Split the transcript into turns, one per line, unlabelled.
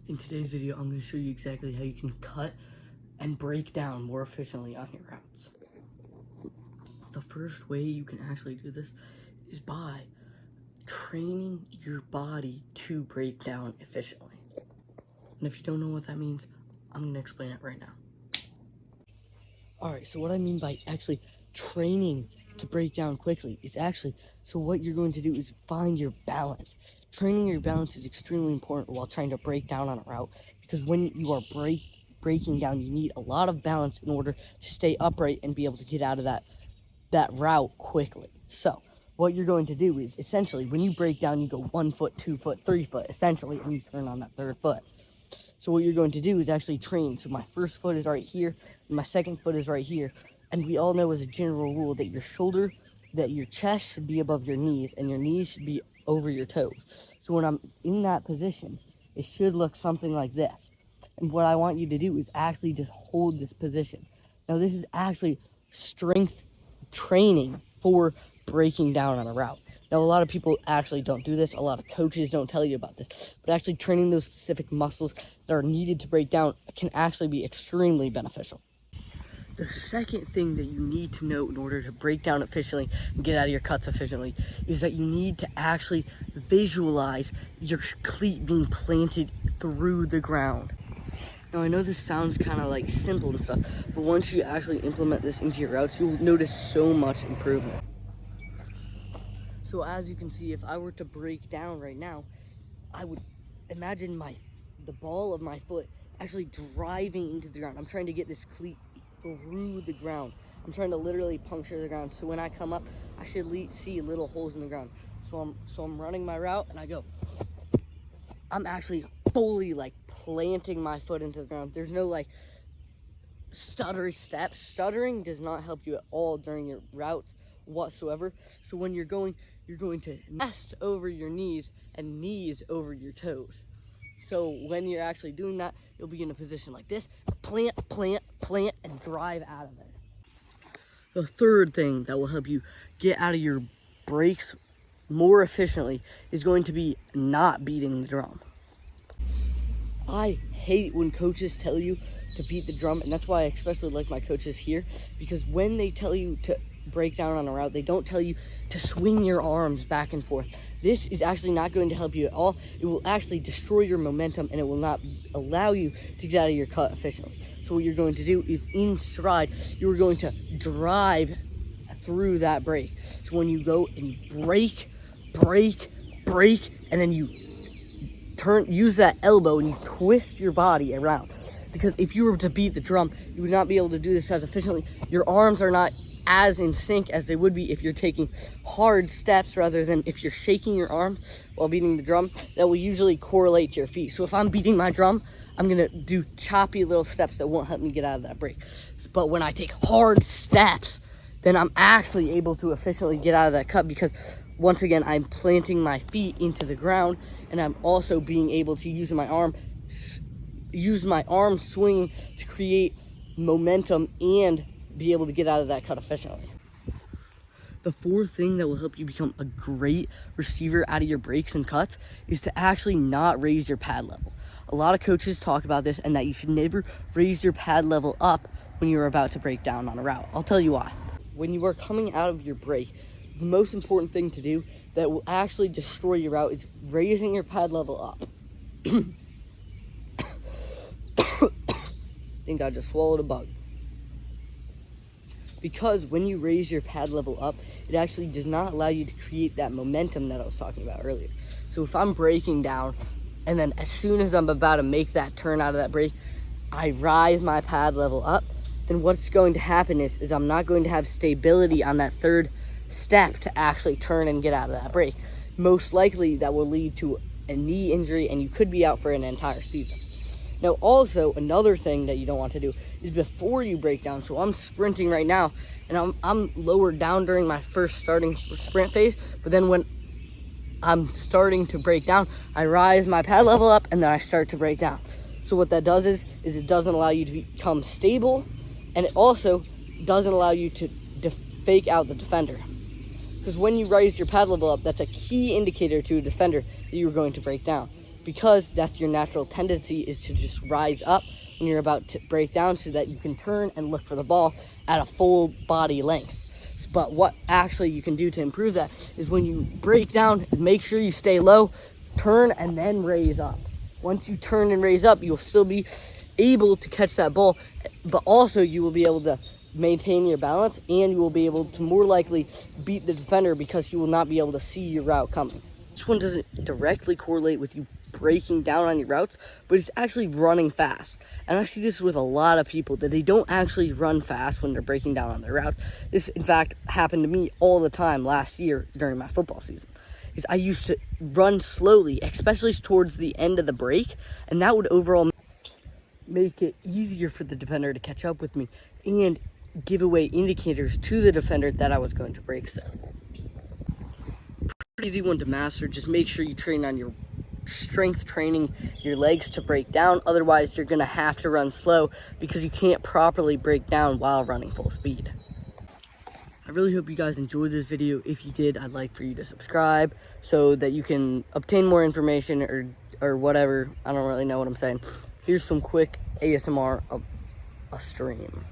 In today's video, I'm going to show you exactly how you can cut and break down more efficiently on your routes. The first way you can actually do this is by training your body to break down efficiently. And if you don't know what that means, I'm going to explain it right now. Alright, so what I mean by actually training to break down quickly is so what you're going to do is find your balance. Training your balance is extremely important while trying to break down on a route, because when you are breaking down, you need a lot of balance in order to stay upright and be able to get out of that route quickly. So what you're going to do is essentially when you break down, you go 1 foot, 2 foot, 3 foot, essentially, and you turn on that third foot. So what you're going to do is actually train. So my first foot is right here, and my second foot is right here. And we all know as a general rule that your chest should be above your knees, and your knees should be over your toes. So when I'm in that position, it should look something like this. And what I want you to do is actually just hold this position. Now this is actually strength training for breaking down on a route. Now, a lot of people actually don't do this. A lot of coaches don't tell you about this. But actually training those specific muscles that are needed to break down can actually be extremely beneficial. The second thing that you need to know in order to break down efficiently and get out of your cuts efficiently is that you need to actually visualize your cleat being planted through the ground. Now, I know this sounds kind of like simple and stuff, but once you actually implement this into your routes, you'll notice so much improvement. So as you can see, if I were to break down right now, I would imagine the ball of my foot actually driving into the ground. I'm trying to get this cleat through the ground. I'm trying to literally puncture the ground. So when I come up, I should see little holes in the ground. So I'm running my route and I go. I'm actually fully planting my foot into the ground. There's no stuttery steps. Stuttering does not help you at all during your routes whatsoever. So when you're going to nest over your knees and knees over your toes. So when you're actually doing that, you'll be in a position like this, plant, and drive out of there. The third thing that will help you get out of your breaks more efficiently is going to be not beating the drum. I hate when coaches tell you to beat the drum, and that's why I especially like my coaches here, because when they tell you to break down on a route, they don't tell you to swing your arms back and forth. This is actually not going to help you at all. It will actually destroy your momentum, and it will not allow you to get out of your cut efficiently. So what you're going to do is in stride, you're going to drive through that break. So when you go and you break, and then you use that elbow and you twist your body around. Because if you were to beat the drum, you would not be able to do this as efficiently. Your arms are not as in sync as they would be if you're taking hard steps rather than if you're shaking your arms while beating the drum. That will usually correlate to your feet. So if I'm beating my drum, I'm gonna do choppy little steps that won't help me get out of that break. But when I take hard steps, then I'm actually able to efficiently get out of that cut, because once again, I'm planting my feet into the ground, and I'm also being able to use my arm swinging to create momentum and be able to get out of that cut efficiently. The fourth thing that will help you become a great receiver out of your breaks and cuts is to actually not raise your pad level. A lot of coaches talk about this, and that you should never raise your pad level up when you're about to break down on a route. I'll tell you why. When you are coming out of your break, the most important thing to do that will actually destroy your route is raising your pad level up. I think I just swallowed a bug. Because when you raise your pad level up, it actually does not allow you to create that momentum that I was talking about earlier. So if I'm breaking down, and then as soon as I'm about to make that turn out of that break, I rise my pad level up, then what's going to happen is I'm not going to have stability on that third step to actually turn and get out of that break. Most likely that will lead to a knee injury, and you could be out for an entire season. Now, also, another thing that you don't want to do is before you break down. So I'm sprinting right now, and I'm lowered down during my first starting sprint phase. But then when I'm starting to break down, I rise my pad level up, and then I start to break down. So what that does is it doesn't allow you to become stable, and it also doesn't allow you to fake out the defender. Because when you raise your pad level up, that's a key indicator to a defender that you're going to break down. because that's your natural tendency, is to just rise up when you're about to break down so that you can turn and look for the ball at a full body length. But what actually you can do to improve that is when you break down, make sure you stay low, turn and then raise up. Once you turn and raise up, you'll still be able to catch that ball, but also you will be able to maintain your balance, and you will be able to more likely beat the defender because he will not be able to see your route coming. This one doesn't directly correlate with you breaking down on your routes, but it's actually running fast. And I see this with a lot of people, that they don't actually run fast when they're breaking down on their routes. This, in fact, happened to me all the time last year during my football season. Is I used to run slowly, especially towards the end of the break, and that would overall make it easier for the defender to catch up with me and give away indicators to the defender that I was going to break so. Pretty easy one to master. Just make sure you train on your strength training, your legs to break down. Otherwise, you're going to have to run slow because you can't properly break down while running full speed. I really hope you guys enjoyed this video. If you did, I'd like for you to subscribe so that you can obtain more information or whatever. I don't really know what I'm saying. Here's some quick ASMR of a stream.